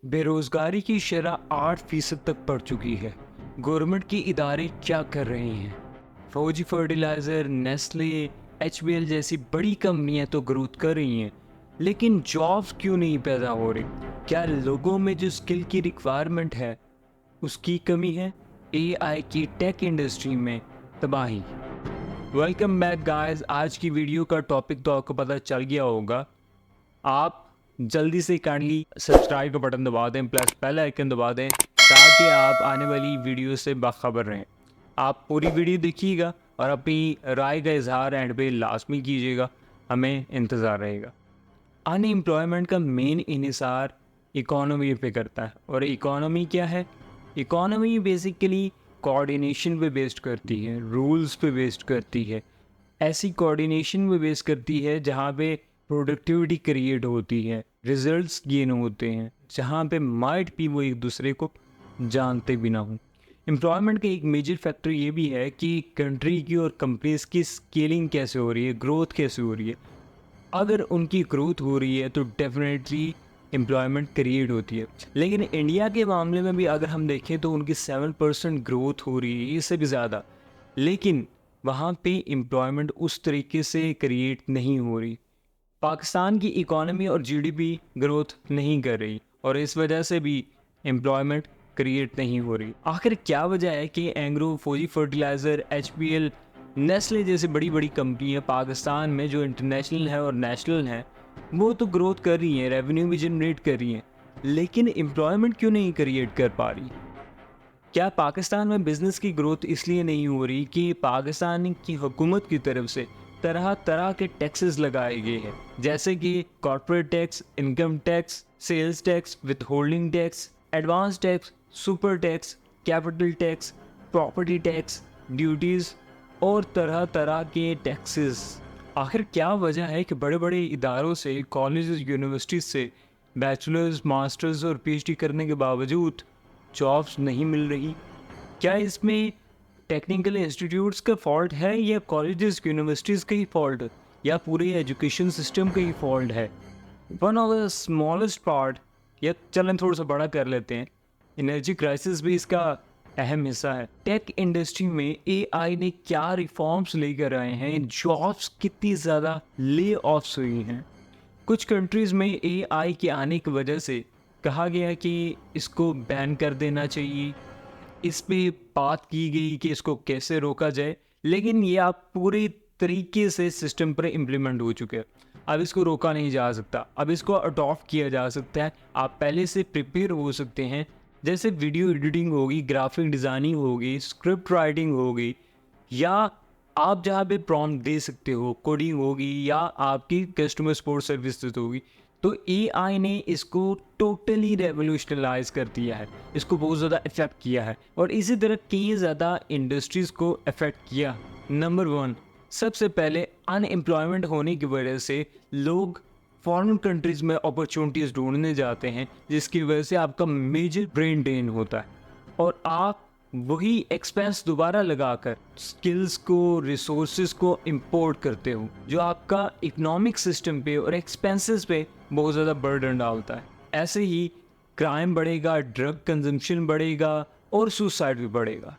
बेरोजगारी की शरह 8% तक बढ़ चुकी है। गवर्नमेंट के इदारे क्या कर रहे हैं? फौजी फर्टिलाइज़र, नेस्ले, एचबीएल जैसी बड़ी कंपनियां तो ग्रोथ कर रही हैं, लेकिन जॉब्स क्यों नहीं पैदा हो रही? क्या लोगों में जो स्किल की रिक्वायरमेंट है उसकी कमी है? एआई की टेक इंडस्ट्री में तबाही। Welcome back guys. आज की वीडियो का टॉपिक तो आपको पता चल गया होगा। आप जल्दी से काइंडली सब्सक्राइब का बटन दबा दें, प्लस बेल आइकन दबा दें ताकि आप आने वाली वीडियो से बाखबर रहें। आप पूरी वीडियो देखिएगा और अपनी राय का इजहार एंड पे लाजमी कीजिएगा, हमें इंतज़ार रहेगा। अनएम्प्लॉयमेंट का मेन इन्हिसार इकोनॉमी पे करता है, और इकोनॉमी क्या है? इकोनॉमी बेसिकली कोऑर्डिनेशन पे बेस्ड करती है, रूल्स पे बेस्ड करती है। ऐसी कोऑर्डिनेशन पे बेस्ड करती है जहाँ पे प्रोडक्टिविटी क्रिएट होती है, रिजल्ट्स गेन होते हैं, जहाँ पे माइट भी वो एक दूसरे को जानते भी ना हों। एम्प्लॉयमेंट का एक मेजर फैक्टर ये भी है कि कंट्री की और कंपनीज की स्केलिंग कैसे हो रही है, ग्रोथ कैसे हो रही है। अगर उनकी ग्रोथ हो रही है तो डेफिनेटली एम्प्लॉयमेंट क्रिएट होती है। लेकिन इंडिया के मामले में भी अगर हम देखें तो उनकी 7% ग्रोथ हो रही है, इससे भी ज़्यादा, लेकिन वहाँ पे एम्प्लॉयमेंट उस तरीके से क्रिएट नहीं हो रही। पाकिस्तान की इकोनॉमी और जीडीपी ग्रोथ नहीं कर रही और इस वजह से भी एम्प्लॉयमेंट क्रिएट नहीं हो रही। आखिर क्या वजह है कि एंग्रो, फौजी फर्टिलाइज़र, एचपीएल, नेस्ले जैसी बड़ी बड़ी कंपनियां पाकिस्तान में जो इंटरनेशनल है और नेशनल हैं वो तो ग्रोथ कर रही हैं, रेवेन्यू भी जनरेट कर रही हैं, लेकिन एम्प्लॉयमेंट क्यों नहीं क्रिएट कर पा रही? क्या पाकिस्तान में बिजनेस की ग्रोथ इसलिए नहीं हो रही कि पाकिस्तान की हुकूमत की तरफ से तरह तरह के टैक्सेस लगाए गए हैं, जैसे कि corporate tax, income tax, sales tax, withholding tax, advance tax, super tax, capital tax, property tax, duties और तरह तरह के टैक्सेस। आखिर क्या वजह है कि बड़े बड़े इदारों से, कॉलेजेस, यूनिवर्सिटीज से बैचलर्स, मास्टर्स और पीएचडी करने के बावजूद जॉब्स नहीं मिल रही? क्या इसमें टेक्निकल इंस्टीट्यूट्स का फॉल्ट है, या कॉलेजेस, यूनिवर्सिटीज़ का ही फॉल्ट, या पूरे एजुकेशन सिस्टम का ही फॉल्ट है? One of the smallest part, या चलें थोड़ा सा बड़ा कर लेते हैं, एनर्जी क्राइसिस भी इसका अहम हिस्सा है। टेक इंडस्ट्री में एआई ने क्या रिफॉर्म्स लेकर आए हैं, जॉब्स कितनी ज़्यादा ले ऑफ्स हुई हैं। कुछ कंट्रीज़ में एआई के आने की वजह से कहा गया कि इसको बैन कर देना चाहिए, इस पे बात की गई कि इसको कैसे रोका जाए, लेकिन ये आप पूरी तरीके से सिस्टम पर इम्प्लीमेंट हो चुके हैं। अब इसको रोका नहीं जा सकता, अब इसको अडॉप्ट किया जा सकता है। आप पहले से प्रिपेयर हो सकते हैं, जैसे वीडियो एडिटिंग होगी, ग्राफिक डिज़ाइनिंग होगी, स्क्रिप्ट राइटिंग होगी, या आप जहाँ पे प्रॉम्प्ट दे सकते हो, कोडिंग होगी, या आपकी कस्टमर सपोर्ट सर्विस होगी। तो एआई ने इसको टोटली रेवोल्यूशनलाइज कर दिया है, इसको बहुत ज़्यादा इफेक्ट किया है, और इसी तरह कई ज़्यादा इंडस्ट्रीज़ को इफेक्ट किया। नंबर 1, सबसे पहले अनएम्प्लॉयमेंट होने की वजह से लोग फॉरेन कंट्रीज़ में अपॉर्चुनिटीज़ ढूंढने जाते हैं, जिसकी वजह से आपका मेजर ब्रेन ड्रेन होता है, और आप वही एक्सपेंस दोबारा लगाकर स्किल्स को, रिसोर्सेज को इंपोर्ट करते हो, जो आपका इकोनॉमिक सिस्टम पे और एक्सपेंसेस पे बहुत ज़्यादा बर्डन डालता है। ऐसे ही क्राइम बढ़ेगा, ड्रग कंजम्पशन बढ़ेगा और सुसाइड भी बढ़ेगा।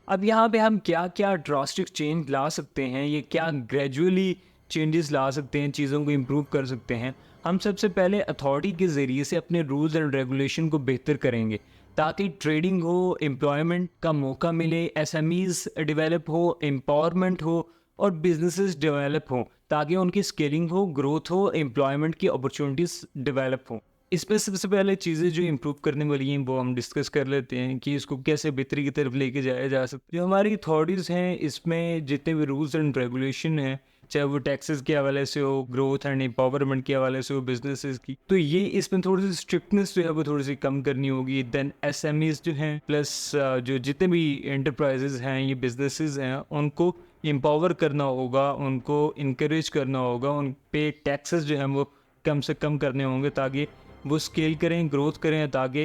अब यहाँ पे हम क्या क्या ड्रास्टिक चेंज ला सकते हैं, ये क्या ग्रेजुअली चेंजेस ला सकते हैं, चीज़ों को इम्प्रूव कर सकते हैं? हम सबसे पहले अथॉरिटी के ज़रिए से अपने रूल्स एंड रेगुलेशन को बेहतर करेंगे, ताकि ट्रेडिंग हो, एम्प्लॉयमेंट का मौका मिले, एसएमईज डेवलप हो, एम्पावरमेंट हो और बिजनेसेस डेवलप हो, ताकि उनकी स्केलिंग हो, ग्रोथ हो, एम्प्लॉयमेंट की अपॉर्चुनिटीज़ डेवलप हो। इस पर सबसे पहले चीज़ें जो इम्प्रूव करने वाली हैं वो हम डिस्कस कर लेते हैं कि इसको कैसे बेहतरी की तरफ लेके जाया जा सकता है। जो हमारी अथॉरिटीज़ हैं, इसमें जितने भी रूल्स एंड रेगुलेशन हैं, चाहे वो टैक्सेस के हवाले से हो, ग्रोथ एंड एम्पावरमेंट के हवाले से हो, बिजनेसेस की, तो ये इसमें थोड़ी सी स्ट्रिक्टनेस जो है वो थोड़ी सी कम करनी होगी। देन एसएमईज जो हैं, प्लस जो जितने भी एंटरप्राइजेज हैं, ये बिजनेसेस हैं, उनको एम्पावर करना होगा, उनको इनक्रेज करना होगा, उन पे टैक्सेस जो हैं वो कम से कम करने होंगे, ताकि वो स्केल करें, ग्रोथ करें, ताकि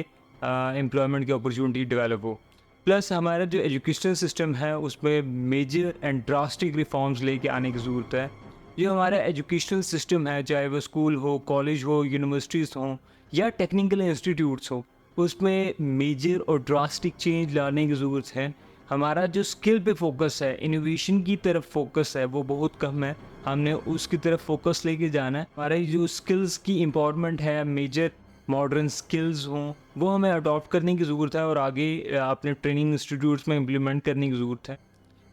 एम्प्लॉयमेंट की अपॉर्चुनिटी डेवलप हो। प्लस हमारा जो एजुकेशन सिस्टम है उसमें मेजर एंड ड्रास्टिक रिफॉर्म्स लेके आने की ज़रूरत है। जो हमारा एजुकेशनल सिस्टम है, चाहे वो स्कूल हो, कॉलेज हो, यूनिवर्सिटीज़ हों, या टेक्निकल इंस्टीट्यूट्स हो, उसमें मेजर और ड्रास्टिक चेंज लाने की ज़रूरत है। हमारा जो स्किल पे फोकस है, इनोवेशन की तरफ फोकस है, वो बहुत कम है। हमने उसकी तरफ फोकस लेके जाना है। हमारी जो स्किल्स की इम्पोर्टमेंट है, मेजर मॉडर्न स्किल्स हों, वो हमें अडॉप्ट करने की ज़रूरत है और आगे अपने ट्रेनिंग इंस्टीट्यूट्स में इम्प्लीमेंट करने की ज़रूरत है।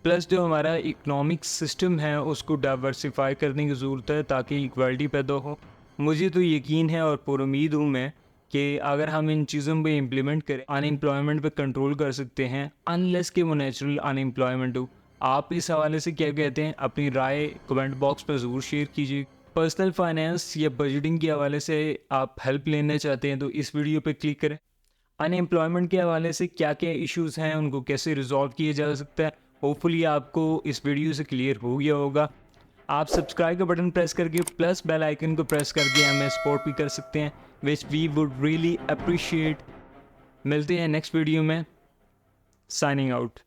प्लस जो हमारा इकोनॉमिक सिस्टम है उसको डाइवर्सिफाई करने की ज़रूरत है ताकि इक्वालिटी पैदा हो। मुझे तो यकीन है और पुरुमीद हूँ मैं कि अगर हम इन चीज़ों पे इम्प्लीमेंट करें, अनएम्प्लॉयमेंट पे कंट्रोल कर सकते हैं, अनलेस कि वो नेचुरल अनएम्प्लॉयमेंट हो। आप इस हवाले से क्या कहते हैं? अपनी राय कमेंट बॉक्स में ज़रूर शेयर कीजिए। पर्सनल फाइनेंस या बजटिंग के हवाले से आप हेल्प लेना चाहते हैं तो इस वीडियो पे क्लिक करें। अनएम्प्लॉयमेंट के हवाले से क्या क्या इश्यूज़ हैं, उनको कैसे रिजॉल्व किया जा सकता है, होपफुली आपको इस वीडियो से क्लियर हो गया होगा। आप सब्सक्राइब का बटन प्रेस करके प्लस बेल आइकन को प्रेस करके हमें सपोर्ट भी कर सकते हैं, which we would really appreciate. मिलते हैं नेक्स्ट वीडियो में। Signing out.